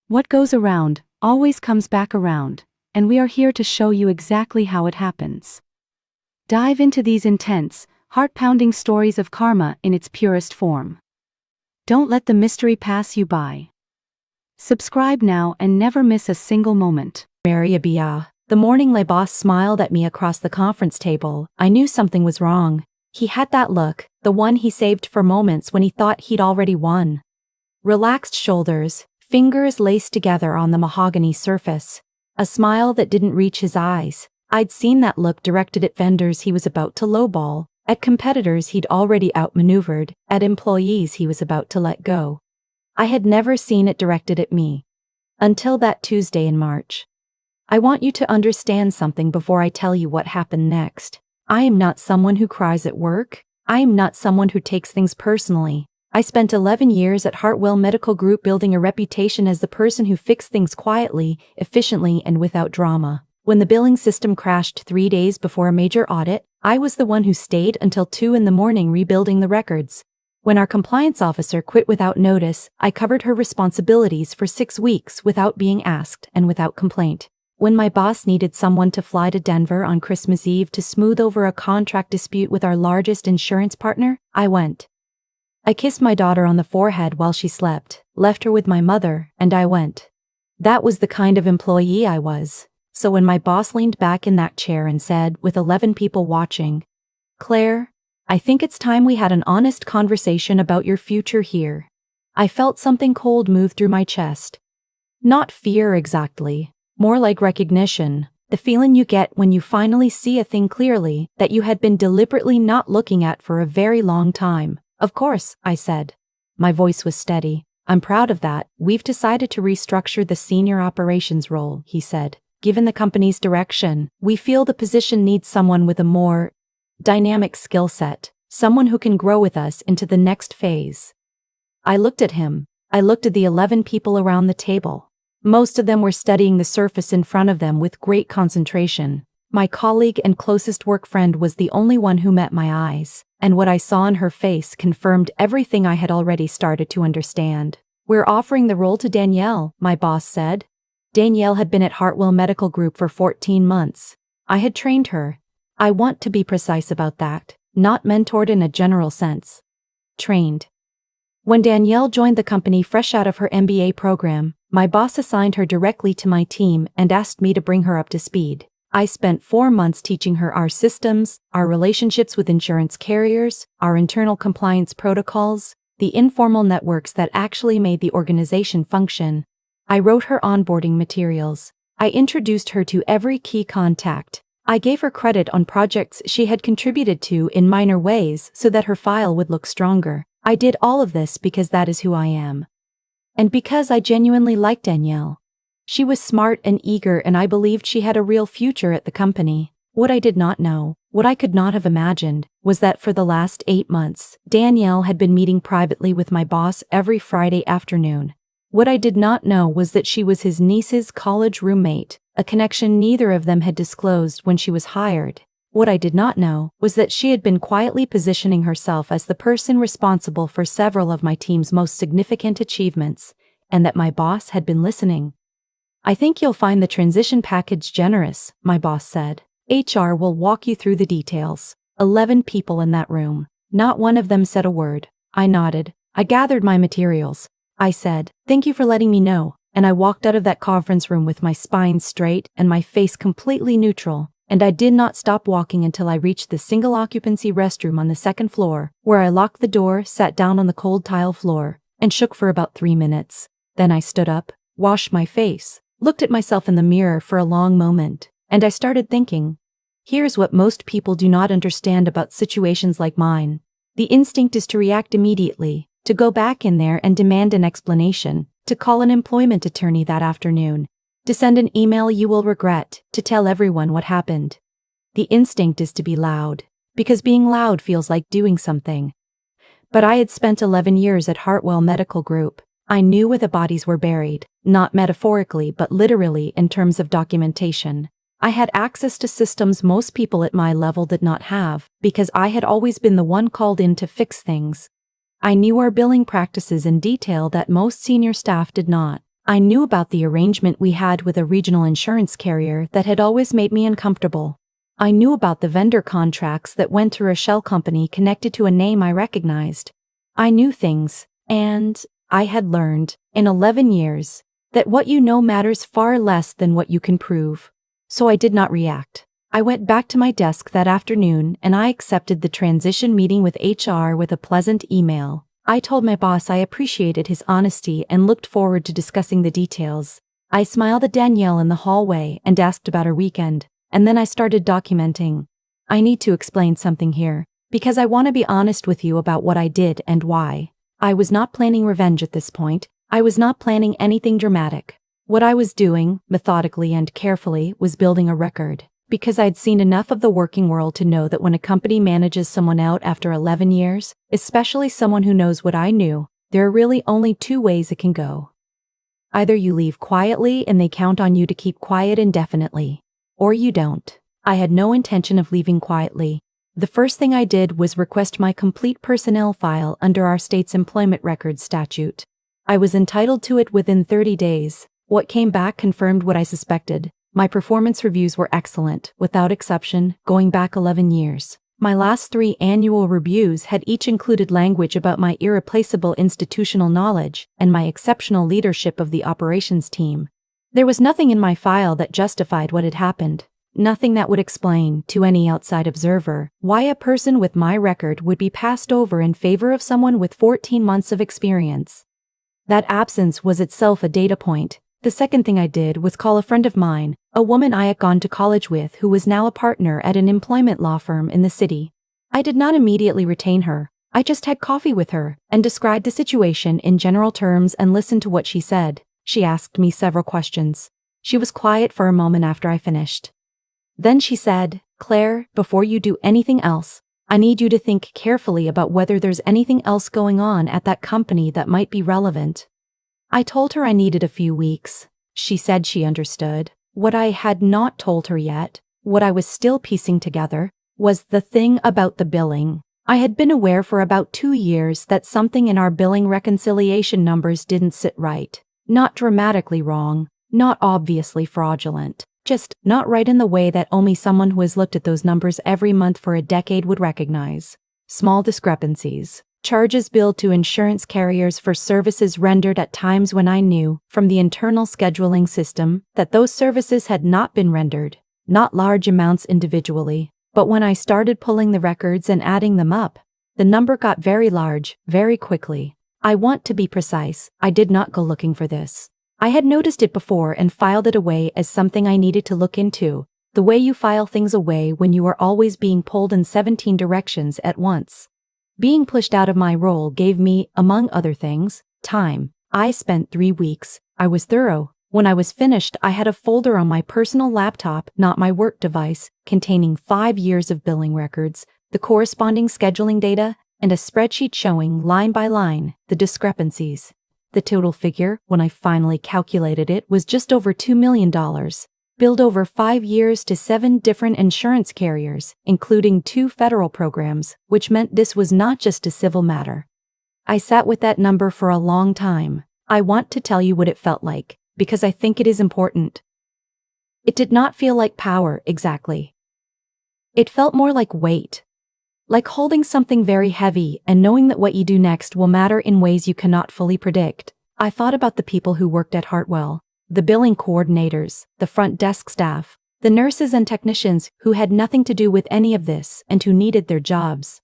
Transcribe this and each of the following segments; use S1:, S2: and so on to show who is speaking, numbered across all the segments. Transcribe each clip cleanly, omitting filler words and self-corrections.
S1: What goes around always comes back around, and we are here to show you exactly how it happens. Dive into these intense, heart-pounding stories of karma in its purest form. Don't let the mystery pass you by. Subscribe now and never miss a single moment.
S2: The morning my boss smiled at me across the conference table, I knew something was wrong. He had that look, the one he saved for moments when he thought he'd already won. Relaxed shoulders, fingers laced together on the mahogany surface. A smile that didn't reach his eyes. I'd seen that look directed at vendors he was about to lowball, at competitors he'd already outmaneuvered, at employees he was about to let go. I had never seen it directed at me. Until that Tuesday in March. I want you to understand something before I tell you what happened next. I am not someone who cries at work. I am not someone who takes things personally. I spent 11 years at Hartwell Medical Group building a reputation as the person who fixed things quietly, efficiently, and without drama. When the billing system crashed 3 days before a major audit, I was the one who stayed until 2 in the morning rebuilding the records. When our compliance officer quit without notice, I covered her responsibilities for 6 weeks without being asked and without complaint. When my boss needed someone to fly to Denver on Christmas Eve to smooth over a contract dispute with our largest insurance partner, I went. I kissed my daughter on the forehead while she slept, left her with my mother, and I went. That was the kind of employee I was. So when my boss leaned back in that chair and said, with 11 people watching, "Claire, I think it's time we had an honest conversation about your future here," I felt something cold move through my chest. Not fear exactly. More like recognition, the feeling you get when you finally see a thing clearly that you had been deliberately not looking at for a very long time. "Of course," I said. My voice was steady. "I'm proud of that. We've decided to restructure the senior operations role," he said. "Given the company's direction, we feel the position needs someone with a more dynamic skill set, someone who can grow with us into the next phase." I looked at him. I looked at the 11 people around the table. Most of them were studying the surface in front of them with great concentration. My colleague and closest work friend was the only one who met my eyes, and what I saw in her face confirmed everything I had already started to understand. "We're offering the role to Danielle," my boss said. Danielle had been at Hartwell Medical Group for 14 months. I had trained her. I want to be precise about that, not mentored in a general sense. Trained. When Danielle joined the company fresh out of her MBA program, my boss assigned her directly to my team and asked me to bring her up to speed. I spent 4 months teaching her our systems, our relationships with insurance carriers, our internal compliance protocols, the informal networks that actually made the organization function. I wrote her onboarding materials. I introduced her to every key contact. I gave her credit on projects she had contributed to in minor ways so that her file would look stronger. I did all of this because that is who I am. And because I genuinely liked Danielle. She was smart and eager, and I believed she had a real future at the company. What I did not know, what I could not have imagined, was that for the last 8 months, Danielle had been meeting privately with my boss every Friday afternoon. What I did not know was that she was his niece's college roommate, a connection neither of them had disclosed when she was hired. What I did not know was that she had been quietly positioning herself as the person responsible for several of my team's most significant achievements, and that my boss had been listening. "I think you'll find the transition package generous," my boss said. "HR will walk you through the details." 11 people in that room. Not one of them said a word. I nodded. "I gathered my materials," I said. "Thank you for letting me know," and I walked out of that conference room with my spine straight and my face completely neutral. And I did not stop walking until I reached the single-occupancy restroom on the 2nd floor, where I locked the door, sat down on the cold tile floor, and shook for about 3 minutes. Then I stood up, washed my face, looked at myself in the mirror for a long moment, and I started thinking. Here's what most people do not understand about situations like mine. The instinct is to react immediately, to go back in there and demand an explanation, to call an employment attorney that afternoon, to send an email you will regret, to tell everyone what happened. The instinct is to be loud, because being loud feels like doing something. But I had spent 11 years at Hartwell Medical Group. I knew where the bodies were buried, not metaphorically but literally in terms of documentation. I had access to systems most people at my level did not have, because I had always been the one called in to fix things. I knew our billing practices in detail that most senior staff did not. I knew about the arrangement we had with a regional insurance carrier that had always made me uncomfortable. I knew about the vendor contracts that went through a shell company connected to a name I recognized. I knew things, and I had learned, in 11 years, that what you know matters far less than what you can prove. So I did not react. I went back to my desk that afternoon and I accepted the transition meeting with HR with a pleasant email. I told my boss I appreciated his honesty and looked forward to discussing the details. I smiled at Danielle in the hallway and asked about her weekend, and then I started documenting. I need to explain something here, because I want to be honest with you about what I did and why. I was not planning revenge at this point. I was not planning anything dramatic. What I was doing, methodically and carefully, was building a record. Because I'd seen enough of the working world to know that when a company manages someone out after 11 years, especially someone who knows what I knew, there are really only two ways it can go. Either you leave quietly and they count on you to keep quiet indefinitely, or you don't. I had no intention of leaving quietly. The first thing I did was request my complete personnel file under our state's employment records statute. I was entitled to it within 30 days. What came back confirmed what I suspected. My performance reviews were excellent, without exception, going back 11 years. My last 3 annual reviews had each included language about my irreplaceable institutional knowledge and my exceptional leadership of the operations team. There was nothing in my file that justified what had happened. Nothing that would explain, to any outside observer, why a person with my record would be passed over in favor of someone with 14 months of experience. That absence was itself a data point. The second thing I did was call a friend of mine, a woman I had gone to college with who was now a partner at an employment law firm in the city. I did not immediately retain her. I just had coffee with her and described the situation in general terms and listened to what she said. She asked me several questions. She was quiet for a moment after I finished. Then she said, "Claire, before you do anything else, I need you to think carefully about whether there's anything else going on at that company that might be relevant." I told her I needed a few weeks. She said she understood. What I had not told her yet, what I was still piecing together, was the thing about the billing. I had been aware for about 2 years that something in our billing reconciliation numbers didn't sit right. Not dramatically wrong, not obviously fraudulent, just not right in the way that only someone who has looked at those numbers every month for a decade would recognize. Small discrepancies. Charges billed to insurance carriers for services rendered at times when I knew, from the internal scheduling system, that those services had not been rendered. Not large amounts individually, but when I started pulling the records and adding them up, the number got very large, very quickly. I want to be precise, I did not go looking for this. I had noticed it before and filed it away as something I needed to look into, the way you file things away when you are always being pulled in 17 directions at once. Being pushed out of my role gave me, among other things, time. I spent 3 weeks. I was thorough. When I was finished, I had a folder on my personal laptop, not my work device, containing 5 years of billing records, the corresponding scheduling data, and a spreadsheet showing, line by line, the discrepancies. The total figure, when I finally calculated it, was just over $2 million. Billed over 5 years to 7 different insurance carriers, including 2 federal programs, which meant this was not just a civil matter. I sat with that number for a long time. I want to tell you what it felt like, because I think it is important. It did not feel like power, exactly. It felt more like weight. Like holding something very heavy and knowing that what you do next will matter in ways you cannot fully predict. I thought about the people who worked at Hartwell. The billing coordinators, the front desk staff, the nurses and technicians who had nothing to do with any of this and who needed their jobs.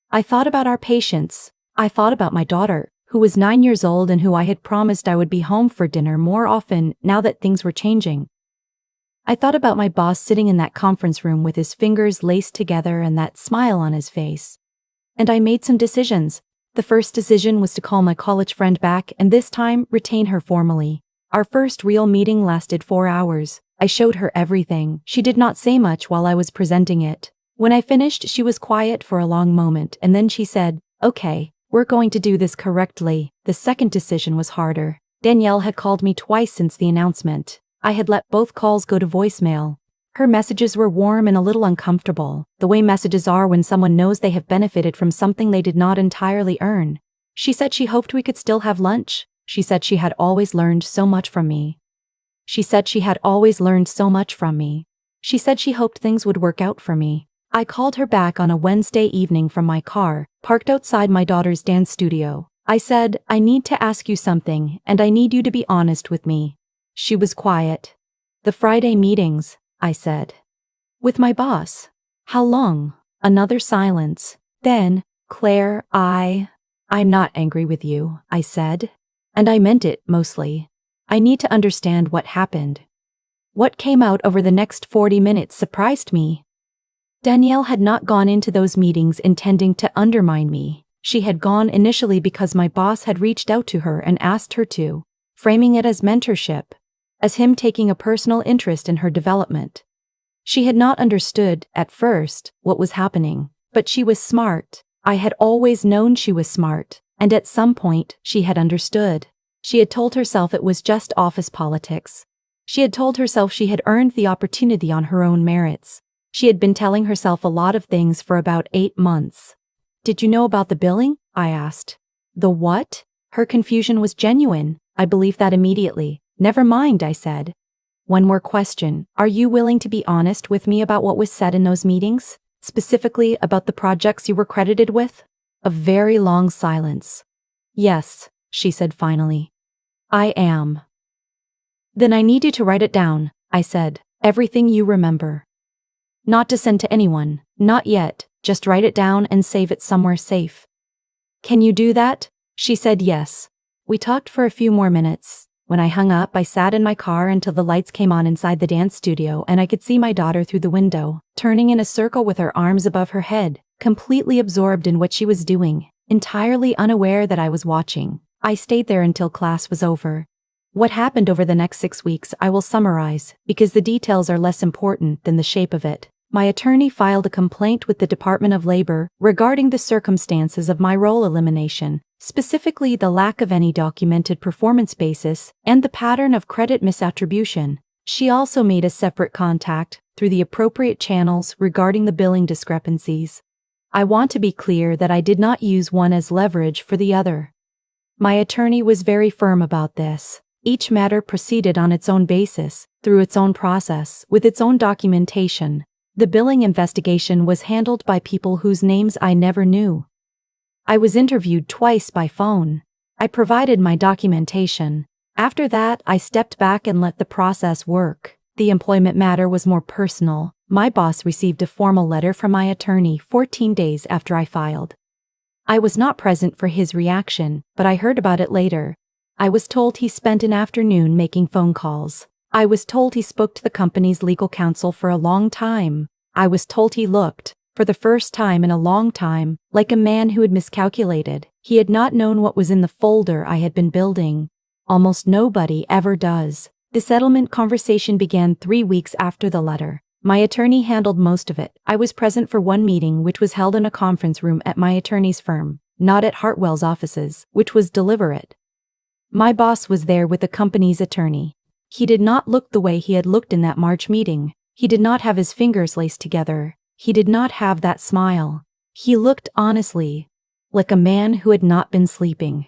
S2: I thought about our patients. I thought about my daughter, who was 9 years old and who I had promised I would be home for dinner more often now that things were changing. I thought about my boss sitting in that conference room with his fingers laced together and that smile on his face. And I made some decisions. The first decision was to call my college friend back and this time retain her formally. Our first real meeting lasted 4 hours. I showed her everything. She did not say much while I was presenting it. When I finished, she was quiet for a long moment and then she said, "Okay, we're going to do this correctly." The second decision was harder. Danielle had called me twice since the announcement. I had let both calls go to voicemail. Her messages were warm and a little uncomfortable, the way messages are when someone knows they have benefited from something they did not entirely earn. She said she hoped we could still have lunch. She said she had always learned so much from me. She said she had always learned so much from me. She said she hoped things would work out for me. I called her back on a Wednesday evening from my car, parked outside my daughter's dance studio. I said, I need to ask you something, and I need you to be honest with me. She was quiet. The Friday meetings, I said. With my boss. How long? Another silence. Then, Claire, I'm not angry with you, I said. And I meant it, mostly. I need to understand what happened. What came out over the next 40 minutes surprised me. Danielle had not gone into those meetings intending to undermine me. She had gone initially because my boss had reached out to her and asked her to, framing it as mentorship, as him taking a personal interest in her development. She had not understood, at first, what was happening, but she was smart. I had always known she was smart, and at some point, she had understood. She had told herself it was just office politics. She had told herself she had earned the opportunity on her own merits. She had been telling herself a lot of things for about 8 months. Did you know about the billing? I asked. The what? Her confusion was genuine. I believed that immediately. Never mind, I said. One more question. Are you willing to be honest with me about what was said in those meetings? Specifically about the projects you were credited with? A very long silence. Yes, she said finally. I am. Then I need you to write it down, I said. Everything you remember. Not to send to anyone, not yet, just write it down and save it somewhere safe. Can you do that? She said yes. We talked for a few more minutes. When I hung up, I sat in my car until the lights came on inside the dance studio and I could see my daughter through the window, turning in a circle with her arms above her head, completely absorbed in what she was doing, entirely unaware that I was watching. I stayed there until class was over. What happened over the next 6 weeks I will summarize, because the details are less important than the shape of it. My attorney filed a complaint with the Department of Labor regarding the circumstances of my role elimination, specifically the lack of any documented performance basis and the pattern of credit misattribution. She also made a separate contact, through the appropriate channels, regarding the billing discrepancies. I want to be clear that I did not use one as leverage for the other. My attorney was very firm about this. Each matter proceeded on its own basis, through its own process, with its own documentation. The billing investigation was handled by people whose names I never knew. I was interviewed twice by phone. I provided my documentation. After that, I stepped back and let the process work. The employment matter was more personal. My boss received a formal letter from my attorney 14 days after I filed. I was not present for his reaction, but I heard about it later. I was told he spent an afternoon making phone calls. I was told he spoke to the company's legal counsel for a long time. I was told he looked, for the first time in a long time, like a man who had miscalculated. He had not known what was in the folder I had been building. Almost nobody ever does. The settlement conversation began 3 weeks after the letter. My attorney handled most of it. I was present for one meeting which was held in a conference room at my attorney's firm, not at Hartwell's offices, which was deliberate. My boss was there with the company's attorney. He did not look the way he had looked in that March meeting. He did not have his fingers laced together. He did not have that smile. He looked honestly, like a man who had not been sleeping.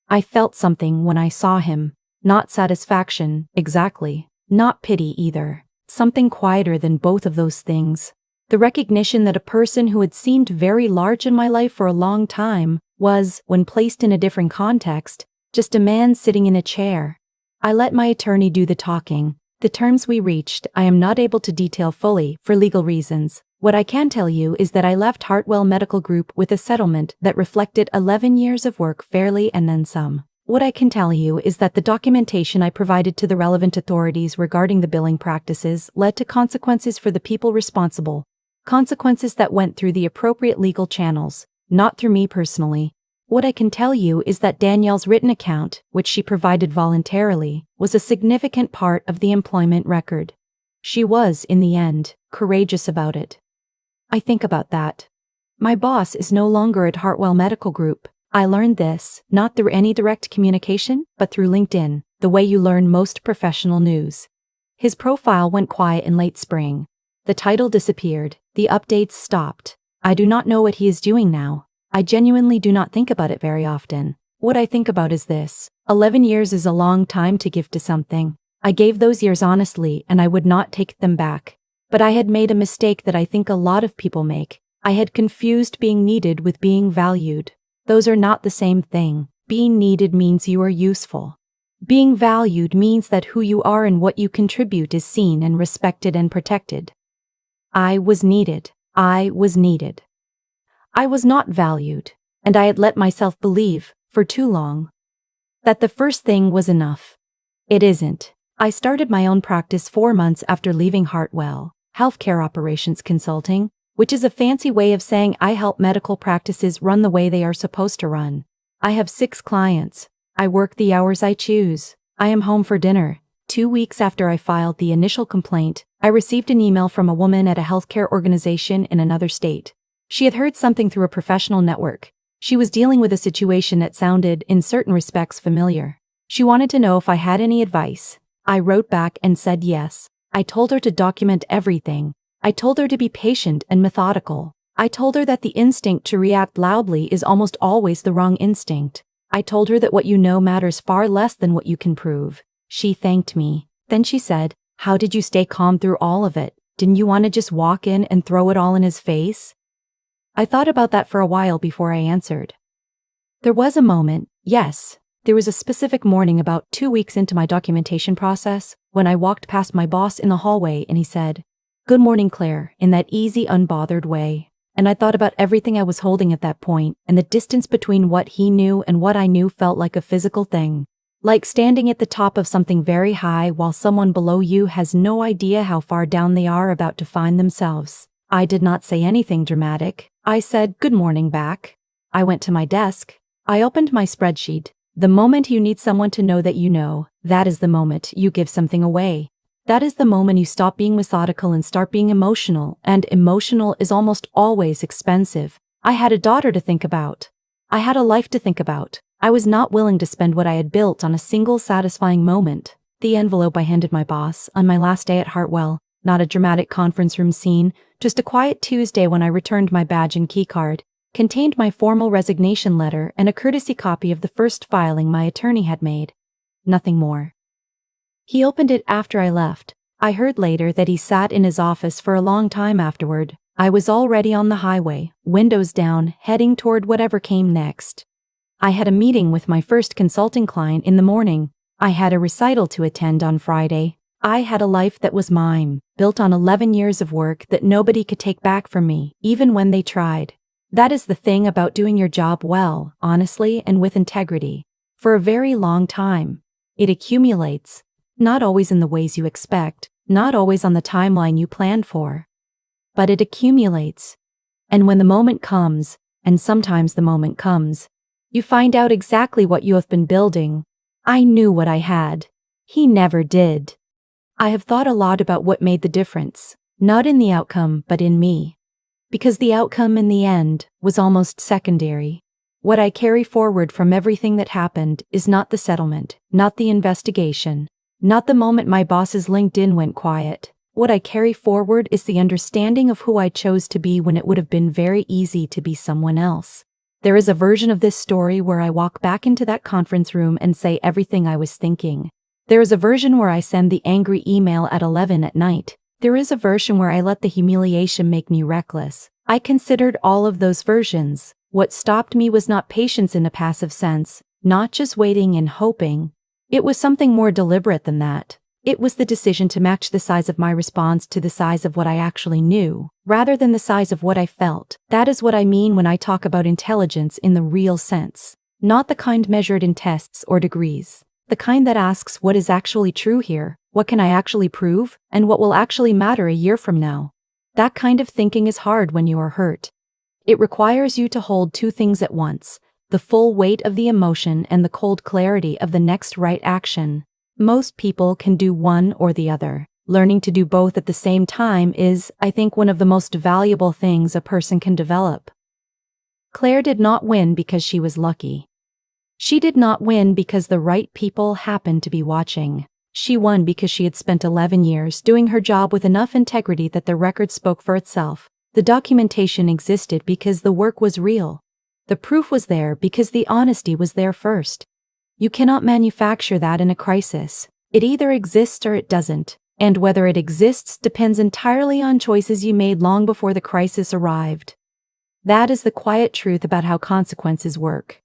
S2: I felt something when I saw him. Not satisfaction, exactly. Not pity either. Something quieter than both of those things. The recognition that a person who had seemed very large in my life for a long time was, when placed in a different context, just a man sitting in a chair. I let my attorney do the talking. The terms we reached, I am not able to detail fully for legal reasons. What I can tell you is that I left Hartwell Medical Group with a settlement that reflected 11 years of work fairly and then some. What I can tell you is that the documentation I provided to the relevant authorities regarding the billing practices led to consequences for the people responsible. Consequences that went through the appropriate legal channels, not through me personally. What I can tell you is that Danielle's written account, which she provided voluntarily, was a significant part of the employment record. She was, in the end, courageous about it. I think about that. My boss is no longer at Hartwell Medical Group. I learned this, not through any direct communication, but through LinkedIn, the way you learn most professional news. His profile went quiet in late spring. The title disappeared, the updates stopped. I do not know what he is doing now. I genuinely do not think about it very often. What I think about is this: 11 years is a long time to give to something. I gave those years honestly and I would not take them back. But I had made a mistake that I think a lot of people make. I had confused being needed with being valued. Those are not the same thing. Being needed means you are useful. Being valued means that who you are and what you contribute is seen and respected and protected. I was needed. I was needed. I was not valued, and I had let myself believe, for too long, that the first thing was enough. It isn't. I started my own practice 4 months after leaving Hartwell, Healthcare Operations Consulting, which is a fancy way of saying I help medical practices run the way they are supposed to run. I have 6 clients. I work the hours I choose. I am home for dinner. 2 weeks after I filed the initial complaint, I received an email from a woman at a healthcare organization in another state. She had heard something through a professional network. She was dealing with a situation that sounded, in certain respects, familiar. She wanted to know if I had any advice. I wrote back and said yes. I told her to document everything. I told her to be patient and methodical. I told her that the instinct to react loudly is almost always the wrong instinct. I told her that what you know matters far less than what you can prove. She thanked me. Then she said, "How did you stay calm through all of it? Didn't you want to just walk in and throw it all in his face?" I thought about that for a while before I answered. There was a moment, yes. There was a specific morning about 2 weeks into my documentation process when I walked past my boss in the hallway and he said, "Good morning, Claire," in that easy, unbothered way. And I thought about everything I was holding at that point, and the distance between what he knew and what I knew felt like a physical thing. Like standing at the top of something very high while someone below you has no idea how far down they are about to find themselves. I did not say anything dramatic. I said, "Good morning," back. I went to my desk. I opened my spreadsheet. The moment you need someone to know that you know, that is the moment you give something away. That is the moment you stop being methodical and start being emotional, and emotional is almost always expensive. I had a daughter to think about. I had a life to think about. I was not willing to spend what I had built on a single satisfying moment. The envelope I handed my boss on my last day at Hartwell, not a dramatic conference room scene, just a quiet Tuesday when I returned my badge and keycard, contained my formal resignation letter and a courtesy copy of the first filing my attorney had made. Nothing more. He opened it after I left. I heard later that he sat in his office for a long time afterward. I was already on the highway, windows down, heading toward whatever came next. I had a meeting with my first consulting client in the morning. I had a recital to attend on Friday. I had a life that was mine, built on 11 years of work that nobody could take back from me, even when they tried. That is the thing about doing your job well, honestly, and with integrity. For a very long time. It accumulates. Not always in the ways you expect, not always on the timeline you planned for. But it accumulates. And when the moment comes, and sometimes the moment comes, you find out exactly what you have been building. I knew what I had. He never did. I have thought a lot about what made the difference, not in the outcome but in me. Because the outcome in the end was almost secondary. What I carry forward from everything that happened is not the settlement, not the investigation, not the moment my boss's LinkedIn went quiet. What I carry forward is the understanding of who I chose to be when it would have been very easy to be someone else. There is a version of this story where I walk back into that conference room and say everything I was thinking. There is a version where I send the angry email at 11 at night. There is a version where I let the humiliation make me reckless. I considered all of those versions. What stopped me was not patience in a passive sense, not just waiting and hoping. It was something more deliberate than that. It was the decision to match the size of my response to the size of what I actually knew, rather than the size of what I felt. That is what I mean when I talk about intelligence in the real sense. Not the kind measured in tests or degrees. The kind that asks what is actually true here, what can I actually prove, and what will actually matter a year from now. That kind of thinking is hard when you are hurt. It requires you to hold 2 things at once, the full weight of the emotion and the cold clarity of the next right action. Most people can do one or the other. Learning to do both at the same time is, I think, one of the most valuable things a person can develop. Claire did not win because she was lucky. She did not win because the right people happened to be watching. She won because she had spent 11 years doing her job with enough integrity that the record spoke for itself. The documentation existed because the work was real. The proof was there because the honesty was there first. You cannot manufacture that in a crisis. It either exists or it doesn't, and whether it exists depends entirely on choices you made long before the crisis arrived. That is the quiet truth about how consequences work.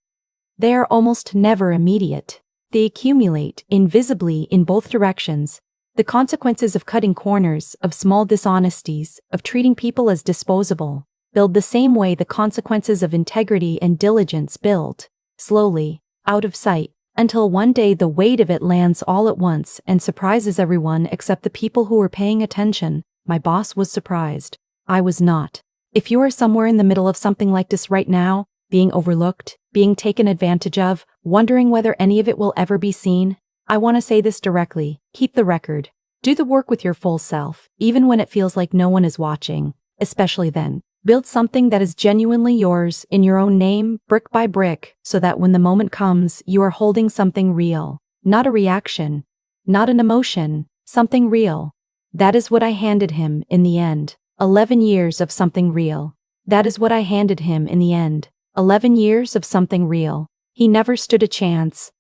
S2: They are almost never immediate. They accumulate, invisibly, in both directions. The consequences of cutting corners, of small dishonesties, of treating people as disposable, build the same way the consequences of integrity and diligence build, slowly, out of sight, until one day the weight of it lands all at once and surprises everyone except the people who were paying attention. My boss was surprised. I was not. If you are somewhere in the middle of something like this right now, being overlooked, being taken advantage of, wondering whether any of it will ever be seen, I want to say this directly: keep the record. Do the work with your full self, even when it feels like no one is watching, especially then. Build something that is genuinely yours, in your own name, brick by brick, so that when the moment comes, you are holding something real. Not a reaction. Not an emotion. Something real. That is what I handed him in the end. 11 years of something real. That is what I handed him in the end. 11 years of something real. He never stood a chance.